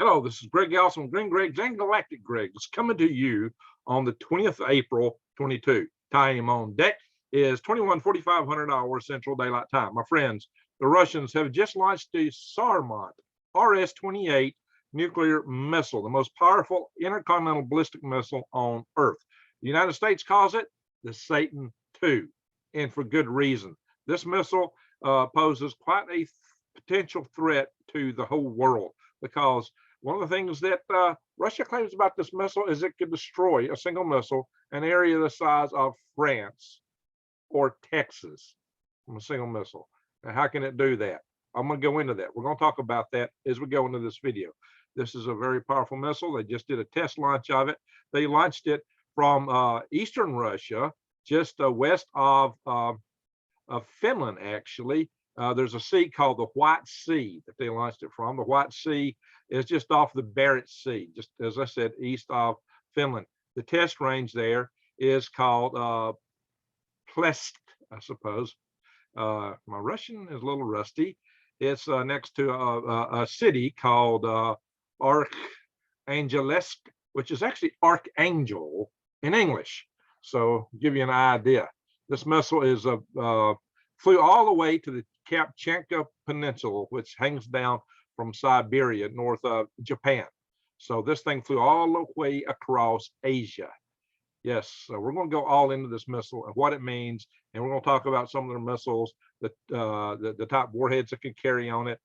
Hello, this is Greg Allison, Green Greg's and Galactic Greg's coming to you on the 20th of April, 22. Time on deck is 21:45 hours Central Daylight Time. My friends, the Russians have just launched the Sarmat RS-28 nuclear missile, the most powerful intercontinental ballistic missile on Earth. The United States calls it the Satan II, and for good reason. This missile poses quite a potential threat to the whole world, because one of the things that Russia claims about this missile is it could destroy a single missile, an area the size of France or Texas from a single missile. Now, how can it do that? I'm going to go into that. We're going to talk about that as we go into this video. This is a very powerful missile. They just did a test launch of it. They launched it from eastern Russia, just west of Finland, actually. There's a sea called the White Sea that they launched it from. The White Sea is just off the Barents Sea, just as I said, east of Finland. The test range there is called Plest, I suppose. My Russian is a little rusty. It's next to a city called Archangelisk, which is actually Archangel in English. So give you an idea. This missile is flew all the way to the Kamchatka Peninsula, which hangs down from Siberia, north of Japan. So this thing flew all the way across Asia. Yes, so we're going to go all into this missile and what it means, and we're going to talk about some of the missiles, the type warheads that can carry on it,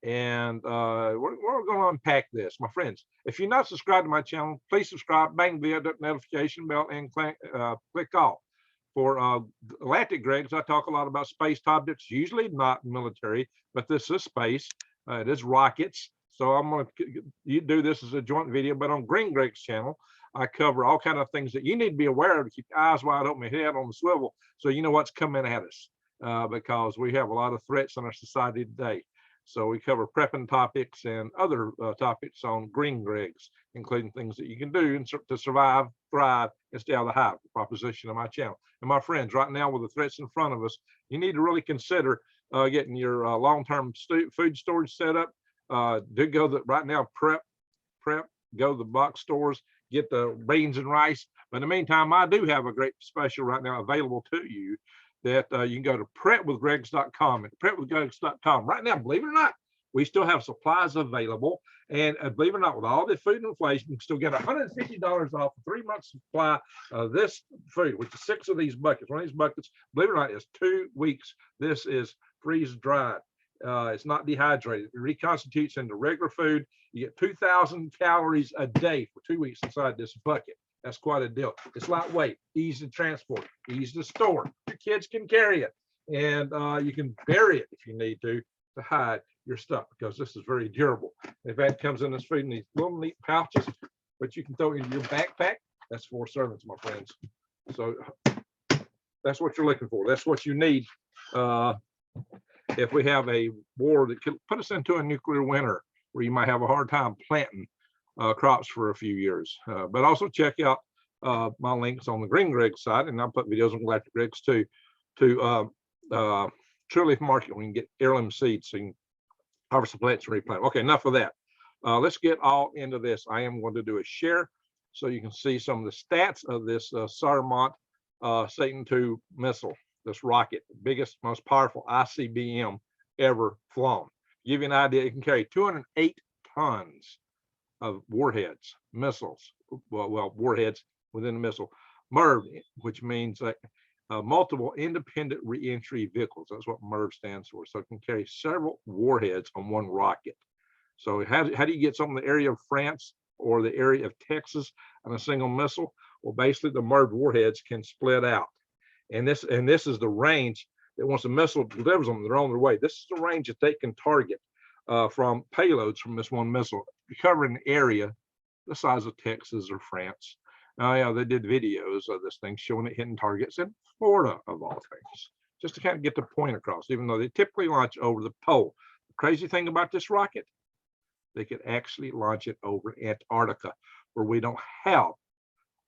and we're going to unpack this, my friends. If you're not subscribed to my channel, please subscribe, bang the notification bell, and click all. For Galactic Greg's, I talk a lot about space topics, usually not military, but this is space. It is rockets. So I'm going to do this as a joint video, but on Green Greg's channel, I cover all kinds of things that you need to be aware of to keep your eyes wide open, your head on the swivel, so you know what's coming at us, because we have a lot of threats in our society today. So we cover prepping topics and other topics on Green Greg's, including things that you can do to survive, thrive, and stay out of the hive, the proposition of my channel. And my friends, right now with the threats in front of us, you need to really consider getting your long-term food storage set up. Do go right now, prep, go to the box stores, get the beans and rice. But in the meantime, I do have a great special right now available to you that you can go to prepwithgregs.com and prepwithgregs.com. Right now, believe it or not, we still have supplies available. And believe it or not, with all the food inflation, you can still get $150 off a 3-month supply of this food, which is 6 of these buckets. One of these buckets, believe it or not, is 2 weeks. This is freeze dried. It's not dehydrated. It reconstitutes into regular food. You get 2,000 calories a day for 2 weeks inside this bucket. That's quite a deal. It's lightweight, easy to transport, easy to store. Your kids can carry it, and you can bury it if you need to hide your stuff, because this is very durable. In fact, it comes in this food in these little neat pouches, which you can throw in your backpack. That's 4 servings, my friends. So that's what you're looking for. That's what you need if we have a war that could put us into a nuclear winter, where you might have a hard time planting crops for a few years. But also check out my links on the Green Greg side, and I'll put videos on Galactic Greg's too, to True Leaf Market. We can get heirloom seeds so you can harvest the plants and replant. Okay, enough of that. Let's get all into this. I am going to do a share so you can see some of the stats of this Sarmat Satan II missile, this rocket, the biggest, most powerful ICBM ever flown. To give you an idea, it can carry 208 tons of warheads, missiles, well, warheads within the missile. MIRV, which means multiple independent reentry vehicles. That's what MIRV stands for. So it can carry several warheads on one rocket. So how do you get some of the area of France or the area of Texas on a single missile? Well, basically the MIRV warheads can split out. And this is the range that once a missile delivers them, they're on their way. This is the range that they can target from payloads from this one missile, covering an area the size of Texas or France. Yeah, they did videos of this thing showing it hitting targets in Florida, of all things, just to kind of get the point across, even though they typically launch over the pole. The crazy thing about this rocket, they could actually launch it over Antarctica, where we don't have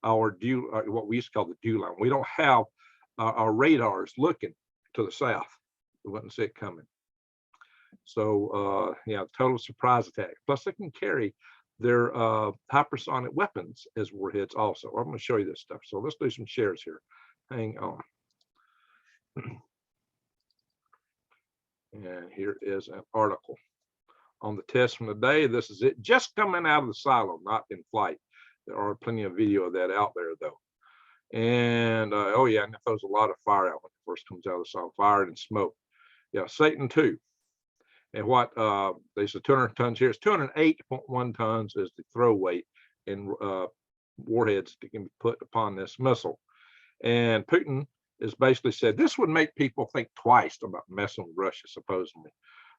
our what we used to call the dew line. We don't have our radars looking to the south. We wouldn't see it coming. So yeah, total surprise attack. Plus they can carry their hypersonic weapons as warheads also. I'm going to show you this stuff. So let's do some shares here. Hang on. And here is an article on the test from the day. This is it, just coming out of the silo, not in flight. There are plenty of video of that out there, though. And oh yeah, and it throws a lot of fire out when it first comes out of the silo, fire and smoke. Yeah, Satan 2. And what they said 200 tons here. It's 208.1 tons is the throw weight in warheads that can be put upon this missile. And Putin has basically said this would make people think twice about messing with Russia, supposedly,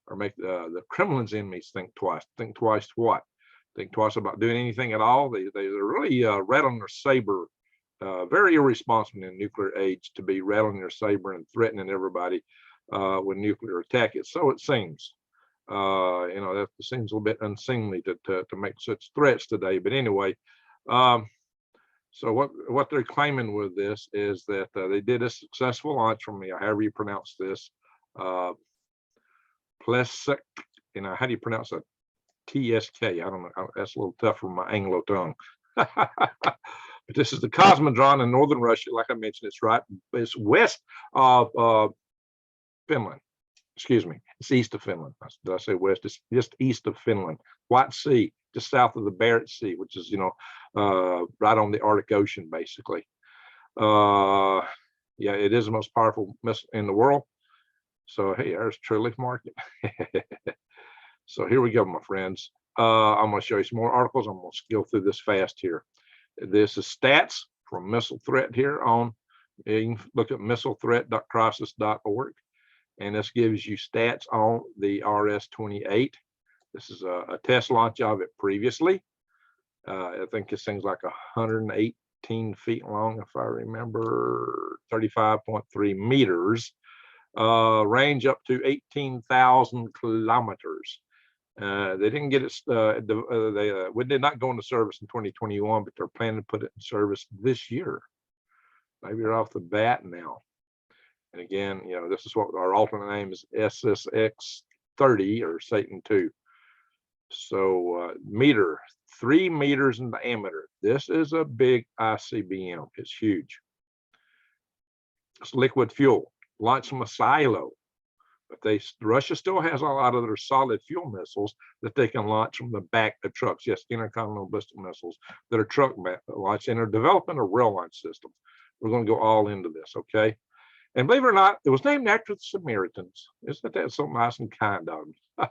or make the Kremlin's enemies think twice. Think twice to what? Think twice about doing anything at all. They're really rattling their saber, very irresponsible in the nuclear age to be rattling their saber and threatening everybody with nuclear attack. So it seems. You know, that seems a little bit unseemly to make such threats today. But anyway, so what they're claiming with this is that they did a successful launch from the, however you pronounce this, Plesic, you know, how do you pronounce that? TSK. I don't know. That's a little tough for my Anglo tongue. But this is the Cosmodrome in northern Russia. Like I mentioned, it's west of Finland. Excuse me, it's east of Finland. Did I say west? It's just east of Finland. White Sea, just south of the Barents Sea, which is, you know, right on the Arctic Ocean, basically. Yeah, it is the most powerful missile in the world. So hey, there's Truly Market. So here we go, my friends. I'm going to show you some more articles. I'm going to go through this fast here. This is stats from missile threat here on. You can look at missilethreat.crisis.org. And this gives you stats on the RS-28. This is a test launch of it previously. I think this thing's like 118 feet long, if I remember, 35.3 meters, range up to 18,000 kilometers. They didn't get it, we did not go into service in 2021, but they're planning to put it in service this year. Maybe you're off the bat now. And again, you know, this is what our alternate name is, SSX-30 or Satan 2. So 3 meters in diameter. This is a big ICBM. It's huge. It's liquid fuel, launched from a silo. But Russia still has a lot of their solid fuel missiles that they can launch from the back of trucks. Yes, intercontinental ballistic missiles that are truck launched, and they're developing a rail launch system. We're going to go all into this, okay? And believe it or not, it was named after the Samaritans. Isn't that so nice and kind of them?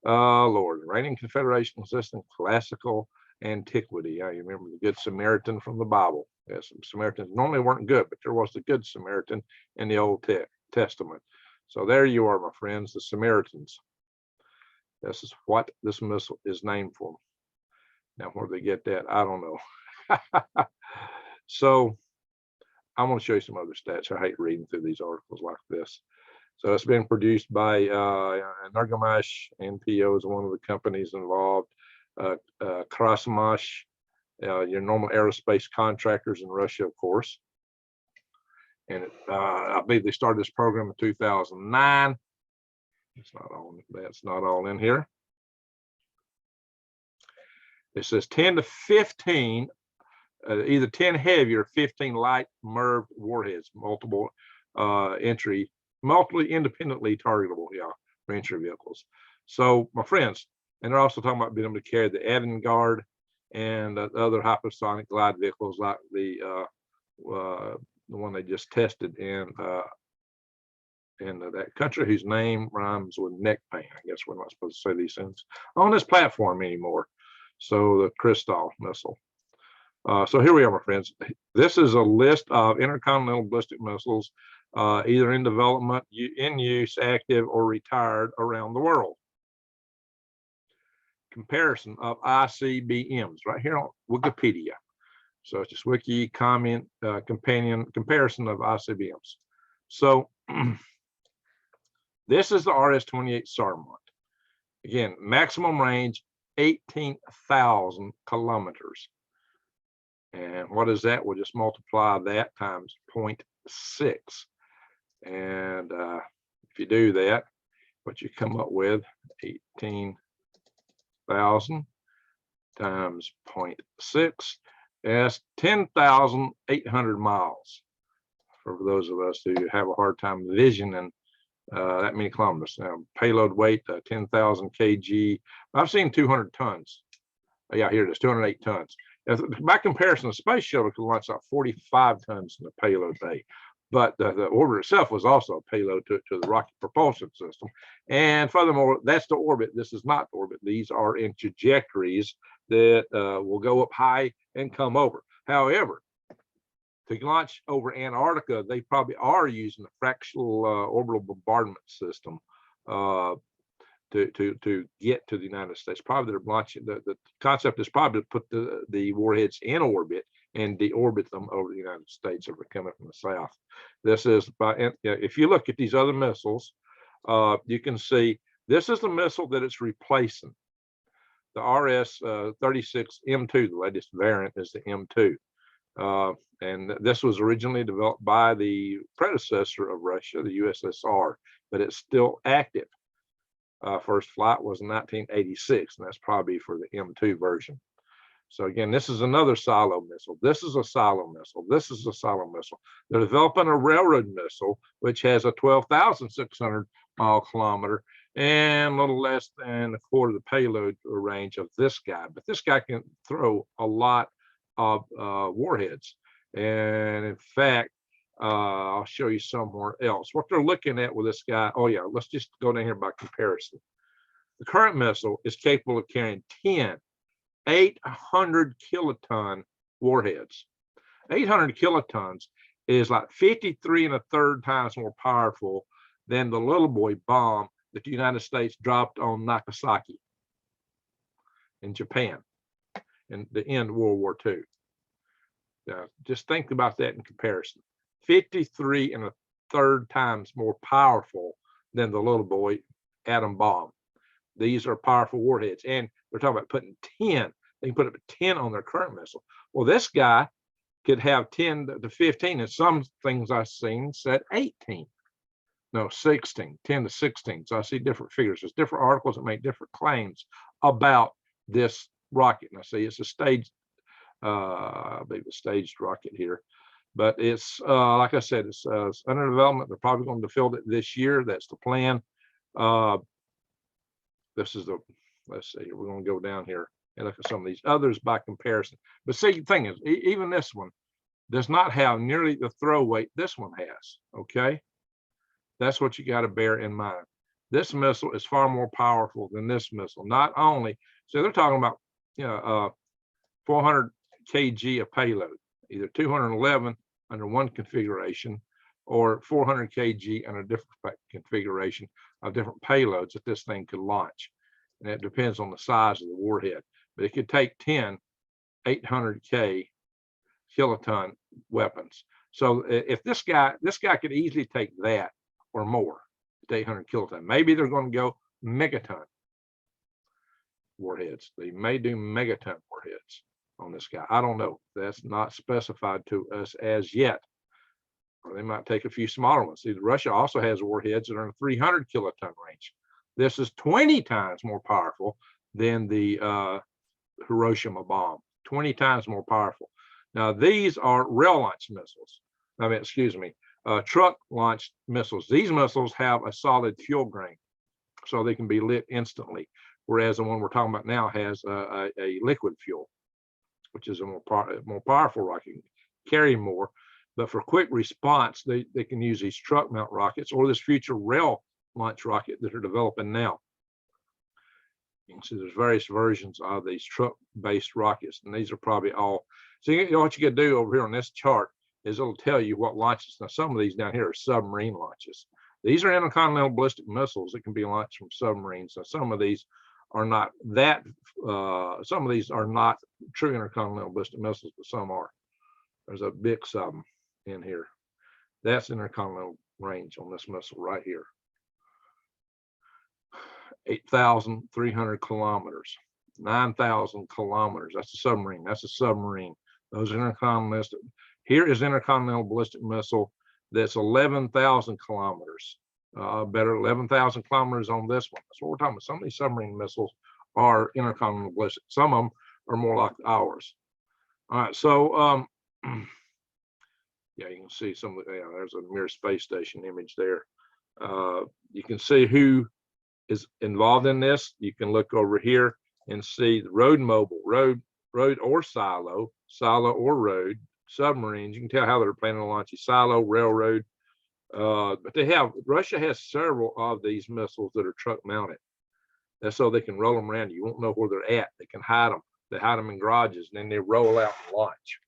Oh, Lord. Reigning Confederation exists in classical antiquity. Yeah, you remember the Good Samaritan from the Bible. Yes, Samaritans normally weren't good, but there was the Good Samaritan in the Old Testament. So there you are, my friends, the Samaritans. This is what this missile is named for. Now, where they get that, I don't know. So I'm going to show you some other stats. I hate reading through these articles like this. So it's been produced by Nargamash NPO is one of the companies involved. Krasmash, your normal aerospace contractors in Russia, of course. And I believe they started this program in 2009. That's not all in here. It says 10 to 15. Either 10 heavy or 15 light MIRV warheads, multiple independently targetable, for entry vehicles. So, my friends, and they're also talking about being able to carry the Avangard and other hypersonic glide vehicles like the one they just tested in that country whose name rhymes with neck pain. I guess we're not supposed to say these things on this platform anymore. So the Kristall missile. So here we are, my friends. This is a list of intercontinental ballistic missiles, either in development, in use, active, or retired around the world. Comparison of ICBMs right here on Wikipedia. So it's just wiki comment companion comparison of ICBMs. So this is the RS-28 Sarmont. Again, maximum range 18,000 kilometers. And what is that? We'll just multiply that times 0.6. And if you do that, what you come up with, 18,000 times 0.6. That's 10,800 miles. For those of us who have a hard time visioning that many kilometers. Now, payload weight, 10,000 kg. I've seen 200 tons. Yeah, here it is, 208 tons. By comparison, the space shuttle could launch out 45 tons in the payload bay. But the orbiter itself was also a payload to the rocket propulsion system. And furthermore, that's the orbit. This is not the orbit. These are in trajectories that will go up high and come over. However, to launch over Antarctica, they probably are using a fractional orbital bombardment system to get to the United States. Probably they're launching. The concept is probably to put the warheads in orbit and deorbit them over the United States if they're coming from the south. This is by, if you look at these other missiles, you can see this is the missile that it's replacing. The RS-36 M2, the latest variant, is the M2. And this was originally developed by the predecessor of Russia, the USSR, but it's still active. First flight was in 1986, and that's probably for the M2 version. So again, this is another silo missile. This is a silo missile. This is a silo missile. They're developing a railroad missile, which has a 12,600 mile kilometer and a little less than a quarter of the payload range of this guy. But this guy can throw a lot of warheads. And in fact, I'll show you somewhere else. What they're looking at with this guy, oh yeah, let's just go down here by comparison. The current missile is capable of carrying 10 800 kiloton warheads. 800 kilotons is like 53 1/3 times more powerful than the little boy bomb that the United States dropped on Nagasaki in Japan in the end of World War II. Now, just think about that in comparison. 53 1/3 times more powerful than the little boy atom bomb. These are powerful warheads, and they're talking about putting 10. They can put up to 10 on their current missile. Well, this guy could have 10 to 15, and some things I've seen said 18. No, 16, 10 to 16. So I see different figures. There's different articles that make different claims about this rocket. And I see it's a staged, I believe a staged rocket here. But it's, like I said, it's under development. They're probably going to field it this year. That's the plan. This is the, let's see, we're going to go down here and look at some of these others by comparison. But see, the thing is, even this one does not have nearly the throw weight this one has, okay? That's what you got to bear in mind. This missile is far more powerful than this missile. Not only, so they're talking about, 400 kg of payload, either 211 under one configuration or 400 kg under a different configuration of different payloads that this thing could launch. And it depends on the size of the warhead. But it could take 10 800K kiloton weapons. So if this guy could easily take that or more, 800 kiloton. Maybe they're going to go megaton warheads. They may do megaton warheads on this guy. I don't know. That's not specified to us as yet. Or they might take a few smaller ones. See, Russia also has warheads that are in 300 kiloton range. This is 20 times more powerful than the Hiroshima bomb. 20 times more powerful. Now, these are rail launch missiles. I mean, excuse me, truck launched missiles. These missiles have a solid fuel grain, so they can be lit instantly. Whereas the one we're talking about now has a liquid fuel, which is a more powerful rocket, carry more. But for quick response, they can use these truck mount rockets or this future rail launch rocket that are developing now. You can see there's various versions of these truck-based rockets, and these are probably all. So what you can do over here on this chart is it'll tell you what launches. Now, some of these down here are submarine launches. These are intercontinental ballistic missiles that can be launched from submarines. So some of these are not that. Some of these are not true intercontinental ballistic missiles, but some are. There's a mix of them in here. That's intercontinental range on this missile right here. 8,300 kilometers, 9,000 kilometers. That's a submarine. That's a submarine. Those are intercontinental. Here is intercontinental ballistic missile that's 11,000 kilometers. Better 11,000 kilometers on this one. That's what we're talking about. Some of these submarine missiles are intercontinental ballistic. Some of them are more like ours. All right, so yeah, you can see some of the, yeah, there's a Mir space station image there. You can see who is involved in this. You can look over here and see the road mobile, road or silo or road, submarines. You can tell how they're planning on launching silo, railroad. But Russia has several of these missiles that are truck mounted. That's so they can roll them around. You won't know where they're at. They can hide them. They hide them in garages, and then they roll out and launch.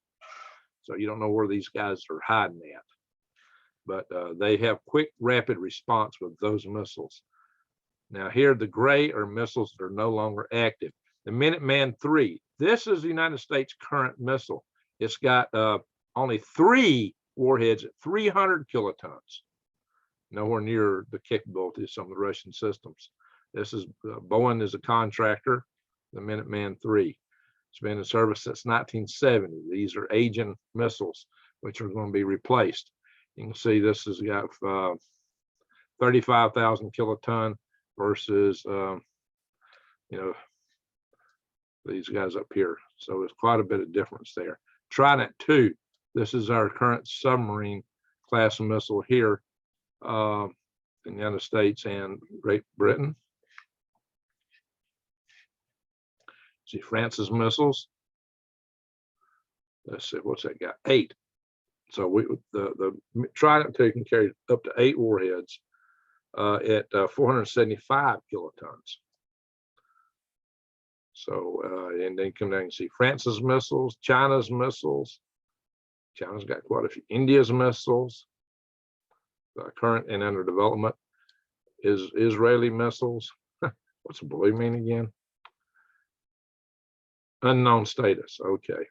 So you don't know where these guys are hiding at. But they have quick, rapid response with those missiles. Now here, the gray are missiles that are no longer active. The Minuteman III, this is the United States' current missile. It's got only 3 warheads at 300 kilotons. Nowhere near the capability of some of the Russian systems. This is Boeing is a contractor, the Minuteman III. It's been in service since 1970. These are aging missiles, which are going to be replaced. You can see this has got 35,000 kiloton versus, these guys up here. So there's quite a bit of difference there. Trident II, this is our current submarine class missile here in the United States and Great Britain. See France's missiles. Let's see, what's that got? 8. So the Trident II can carry up to 8 warheads at 475 kilotons. So and then come down and see France's missiles, China's missiles. China's got quite a few. India's missiles, current and under development. Is Israeli missiles. What's the blue mean again? Unknown status. Okay.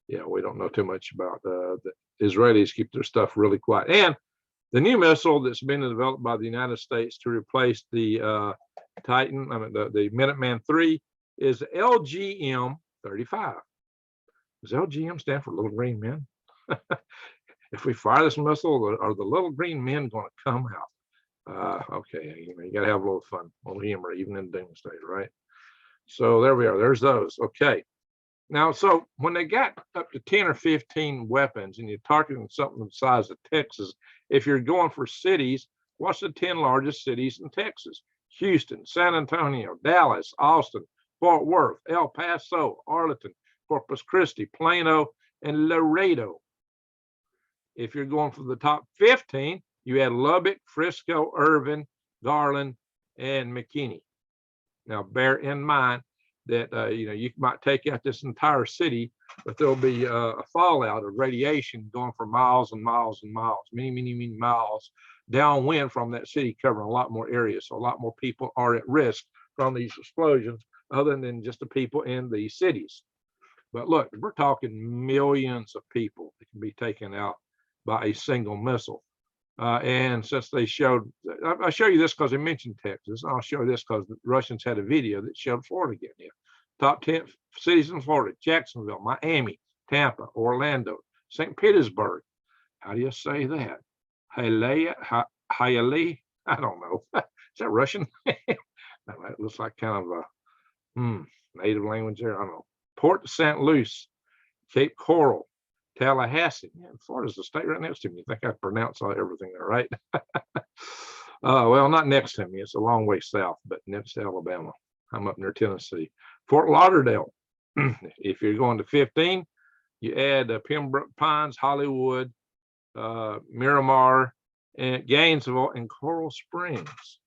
Yeah, we don't know too much about the Israelis. Keep their stuff really quiet. And the new missile that's been developed by the United States to replace the Titan, the Minuteman III, is LGM-35. Does LGM stand for Little Green Men? If we fire this missile, are the little green men going to come out? Okay, you got to have a little fun, a little humor, even in doomsday, right? So there we are. There's those. Okay. Now, so when they got up to 10 or 15 weapons, and you're targeting something the size of Texas, if you're going for cities, what's the 10 largest cities in Texas? Houston, San Antonio, Dallas, Austin, Fort Worth, El Paso, Arlington, Corpus Christi, Plano, and Laredo. If you're going for the top 15, you had Lubbock, Frisco, Irvin, Garland, and McKinney. Now, bear in mind that you might take out this entire city, but there'll be a fallout of radiation going for miles and miles and miles, many miles downwind from that city, covering a lot more areas. So a lot more people are at risk from these explosions, other than just the people in these cities. But look, we're talking millions of people that can be taken out by a single missile. And since they showed, I'll show you this because they mentioned Texas. I'll show you this because the Russians had a video that showed Florida getting it. Top 10 cities in Florida: Jacksonville, Miami, Tampa, Orlando, St. Petersburg. How do you say that? Hialeah? I don't know. Is that Russian? That looks like kind of a native language there. I don't know. Port St. Lucie, Cape Coral, Tallahassee. Yeah, Florida's the state right next to me. You think I pronounce everything there, right? Well, not next to me. It's a long way south, but next to Alabama. I'm up near Tennessee. Fort Lauderdale. If you're going to 15, you add Pembroke Pines, Hollywood, Miramar, and Gainesville, and Coral Springs.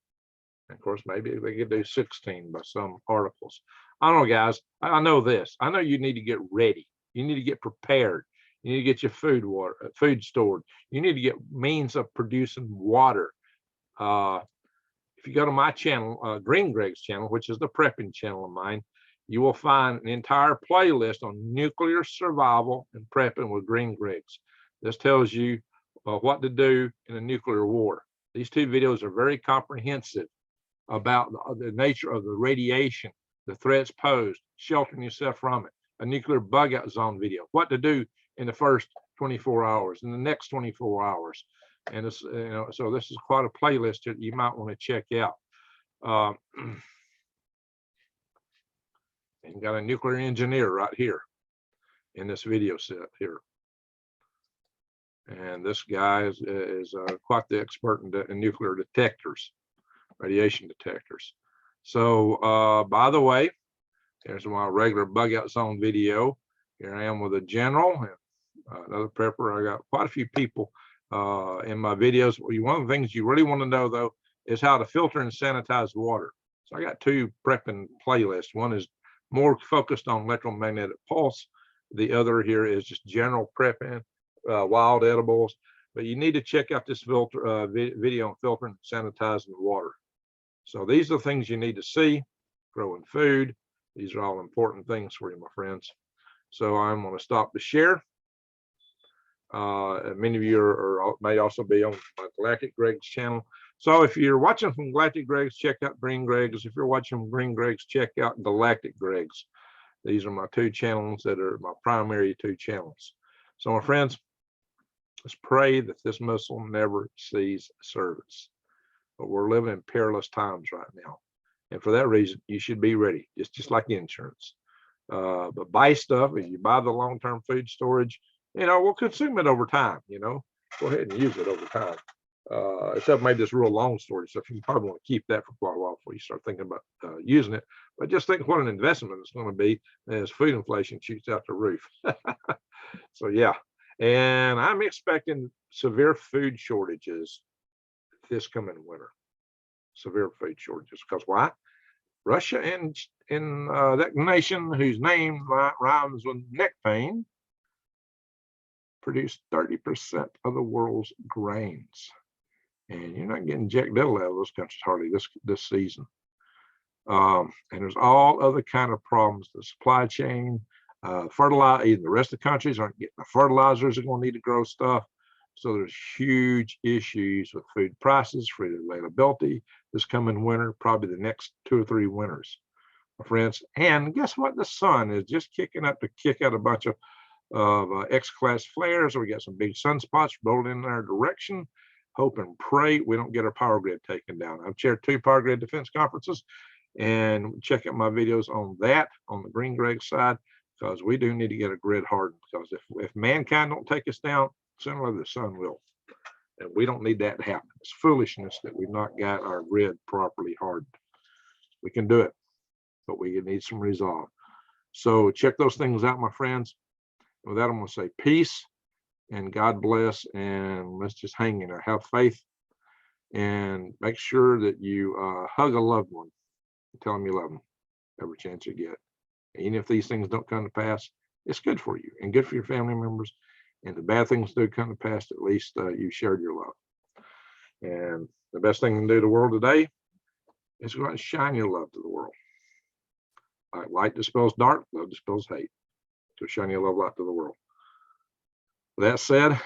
And of course, maybe they could do 16 by some articles. I don't know, guys. I know this. I know you need to get ready. You need to get prepared. You need to get your food stored. You need to get means of producing water. If you go to my channel, Green Greg's channel, which is the prepping channel of mine, you will find an entire playlist on nuclear survival and prepping with Green Greg's. This tells you what to do in a nuclear war. These 2 videos are very comprehensive about the nature of the radiation, the threats posed, sheltering yourself from it, a nuclear bug out zone video, what to do in the first 24 hours, in the next 24 hours. And it's, so this is quite a playlist that you might want to check out. And got a nuclear engineer right here in this video set here. And this guy is quite the expert in nuclear detectors, radiation detectors. So by the way, here's my regular bug out zone video. Here I am with a general and another prepper. I got quite a few people in my videos. One of the things you really want to know though is how to filter and sanitize water. So I got two prepping playlists. One is more focused on electromagnetic pulse. The other here is just general prepping, wild edibles. But you need to check out this filter video on filtering and sanitizing water. So these are the things you need to see. Growing food. These are all important things for you, my friends. So I'm going to stop the share. Many of you may also be on my Galactic Greg's channel. So if you're watching from Galactic Greg's, check out Green Greg's. If you're watching from Green Greg's, check out Galactic Greg's. These are my two channels that are my primary two channels. So my friends, let's pray that this missile never sees service. But we're living in perilous times right now. And for that reason, you should be ready, just like insurance. But buy stuff, if you buy the long-term food storage, we'll consume it over time, go ahead and use it over time. Except maybe this real long storage stuff, you probably want to keep that for quite a while before you start thinking about using it. But just think what an investment it's going to be as food inflation shoots out the roof. So yeah, and I'm expecting severe food shortages this coming winter. Severe food shortages, because why? Russia and that nation whose name rhymes with neck pain produce 30% of the world's grains, and you're not getting jack diddle out of those countries hardly this season. And there's all other kind of problems. The supply chain, fertilizer. Even the rest of the countries aren't getting the fertilizers they're going to need to grow stuff. So there's huge issues with food prices, food availability this coming winter, probably the next 2 or 3 winters, my friends. And guess what? The sun is just kicking up to kick out a bunch of X-class flares. We got some big sunspots rolling in our direction. Hope and pray we don't get our power grid taken down. I've chaired 2 power grid defense conferences, and check out my videos on that on the Green Greg side, because we do need to get a grid hardened. Because if mankind don't take us down, sooner or later the sun will, and we don't need that to happen. It's foolishness that we've not got our grid properly hardened. We can do it, but we need some resolve. So check those things out, my friends. With that, I'm going to say peace and God bless, and let's just hang in there. Have faith, and make sure that you hug a loved one and tell them you love them every chance you get. And even if these things don't come to pass, it's good for you and good for your family members. And the bad things do come to pass, at least you shared your love. And the best thing you can do to the world today is go out and shine your love to the world. Like light dispels dark, love dispels hate. So shine your love light to the world. With that said,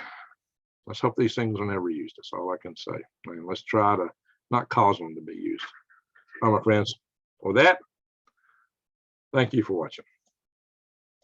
let's hope these things are never used. That's all I can say. And let's try to not cause them to be used. All right, my friends. With that, thank you for watching.